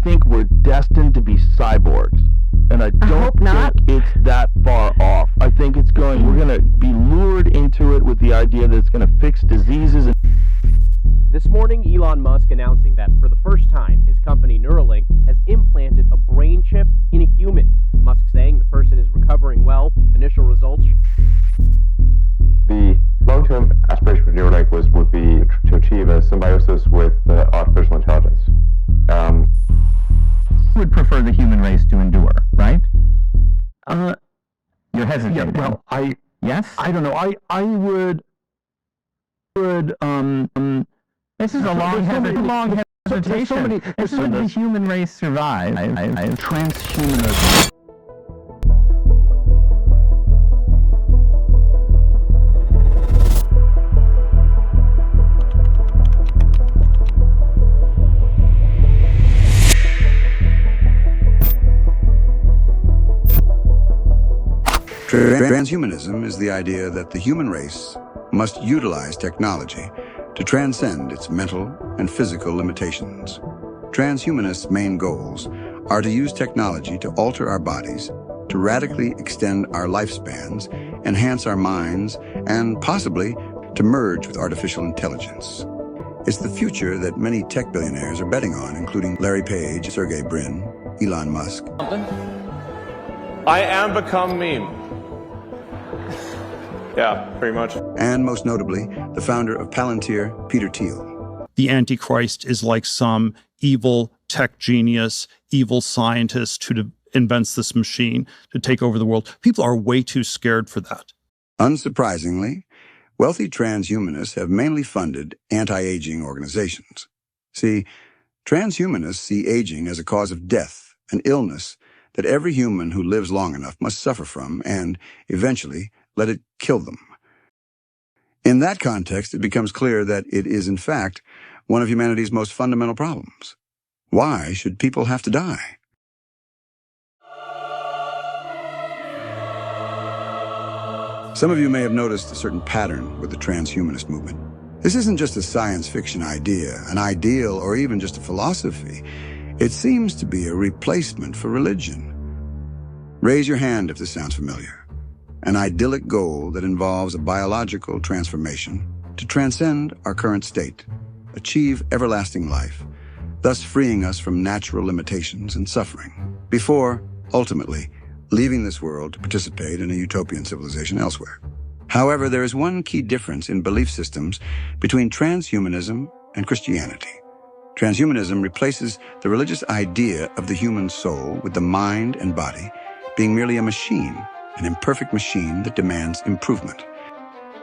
think we're destined to be cyborgs. And I don't think it's that far off. I think we're going to be lured into it with the idea that it's going to fix diseases. This morning, Elon Musk announcing that for the first time, his company Neuralink has implanted a brain chip in a human. Musk saying the person is recovering well. Initial results. The long-term aspiration for Neuralink would be to achieve a symbiosis with artificial intelligence. Would prefer the human race to endure, right? You're hesitating. Yeah, well, yes? I don't know. I would. This is a long hesitation. This would the human race survive. Transhumanism. Transhumanism is the idea that the human race must utilize technology to transcend its mental and physical limitations. Transhumanists' main goals are to use technology to alter our bodies, to radically extend our lifespans, enhance our minds, and possibly to merge with artificial intelligence. It's the future that many tech billionaires are betting on, including Larry Page, Sergey Brin, Elon Musk. I am become meme. Yeah, pretty much. And most notably, the founder of Palantir, Peter Thiel. The Antichrist is like some evil tech genius, evil scientist who invents this machine to take over the world. People are way too scared for that. Unsurprisingly, wealthy transhumanists have mainly funded anti-aging organizations. See, transhumanists see aging as a cause of death, an illness that every human who lives long enough must suffer from and, eventually, let it kill them. In that context, it becomes clear that it is, in fact, one of humanity's most fundamental problems. Why should people have to die? Some of you may have noticed a certain pattern with the transhumanist movement. This isn't just a science fiction idea, an ideal, or even just a philosophy. It seems to be a replacement for religion. Raise your hand if this sounds familiar. An idyllic goal that involves a biological transformation to transcend our current state, achieve everlasting life, thus freeing us from natural limitations and suffering, before, ultimately, leaving this world to participate in a utopian civilization elsewhere. However, there is one key difference in belief systems between transhumanism and Christianity. Transhumanism replaces the religious idea of the human soul with the mind and body being merely a machine, an imperfect machine that demands improvement.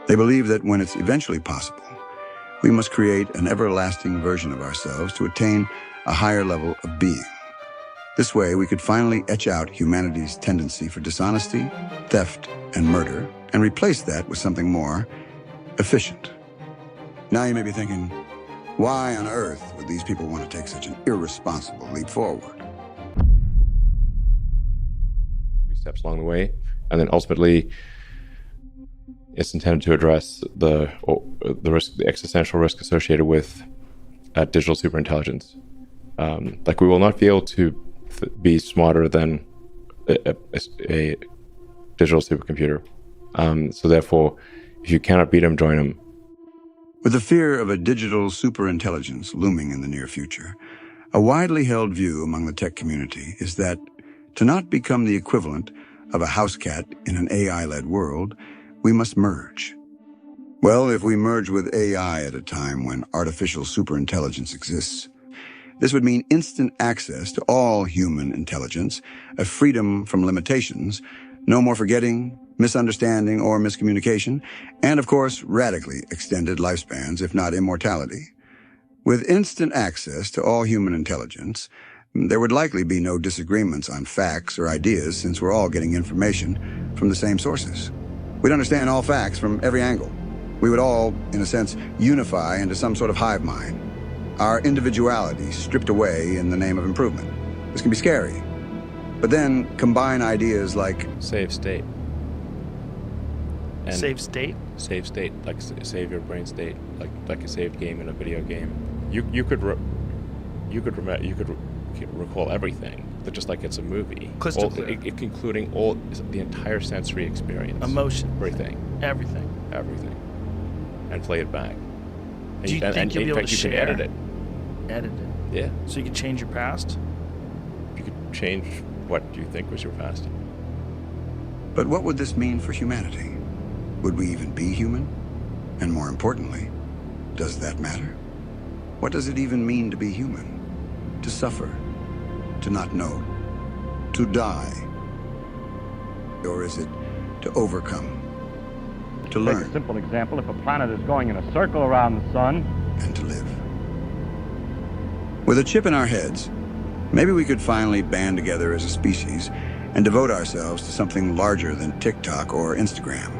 They believe that when it's eventually possible, we must create an everlasting version of ourselves to attain a higher level of being. This way, we could finally etch out humanity's tendency for dishonesty, theft, and murder, and replace that with something more efficient. Now you may be thinking, why on earth would these people want to take such an irresponsible leap forward? Steps along the way, and then ultimately it's intended to address the risk, the existential risk associated with digital superintelligence. Like, we will not be able to be smarter than a digital supercomputer. So therefore, if you cannot beat them, join them. With the fear of a digital superintelligence looming in the near future, a widely held view among the tech community is that to not become the equivalent of a house cat in an AI-led world, we must merge. Well, if we merge with AI at a time when artificial superintelligence exists, this would mean instant access to all human intelligence, a freedom from limitations, no more forgetting, misunderstanding, or miscommunication, and of course, radically extended lifespans, if not immortality. With instant access to all human intelligence, there would likely be no disagreements on facts or ideas, since we're all getting information from the same sources. We'd understand all facts from every angle. We would all, in a sense, unify into some sort of hive mind. Our individuality stripped away in the name of improvement. This can be scary. But then combine ideas like Save state. And save state? Save state, like save your brain state, like a saved game in a video game. You could recall everything, but just like it's a movie. Crystal clear. Including the entire sensory experience. Emotion. Everything. Everything. And play it back. And Do you think you'll be able to you can share? edit it. Edit it. Yeah. So you can change your past? You could change what you think was your past. But what would this mean for humanity? Would we even be human? And more importantly, does that matter? What does it even mean to be human? To suffer? To not know? To die? Or is it to overcome? To learn? Take a simple example. If a planet is going in a circle around the sun, and to live. With a chip in our heads, maybe we could finally band together as a species and devote ourselves to something larger than TikTok or Instagram.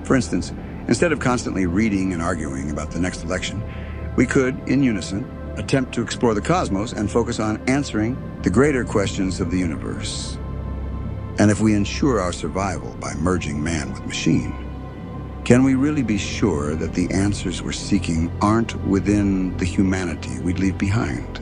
For instance, instead of constantly reading and arguing about the next election, we could, in unison, attempt to explore the cosmos and focus on answering the greater questions of the universe. And if we ensure our survival by merging man with machine, can we really be sure that the answers we're seeking aren't within the humanity we'd leave behind?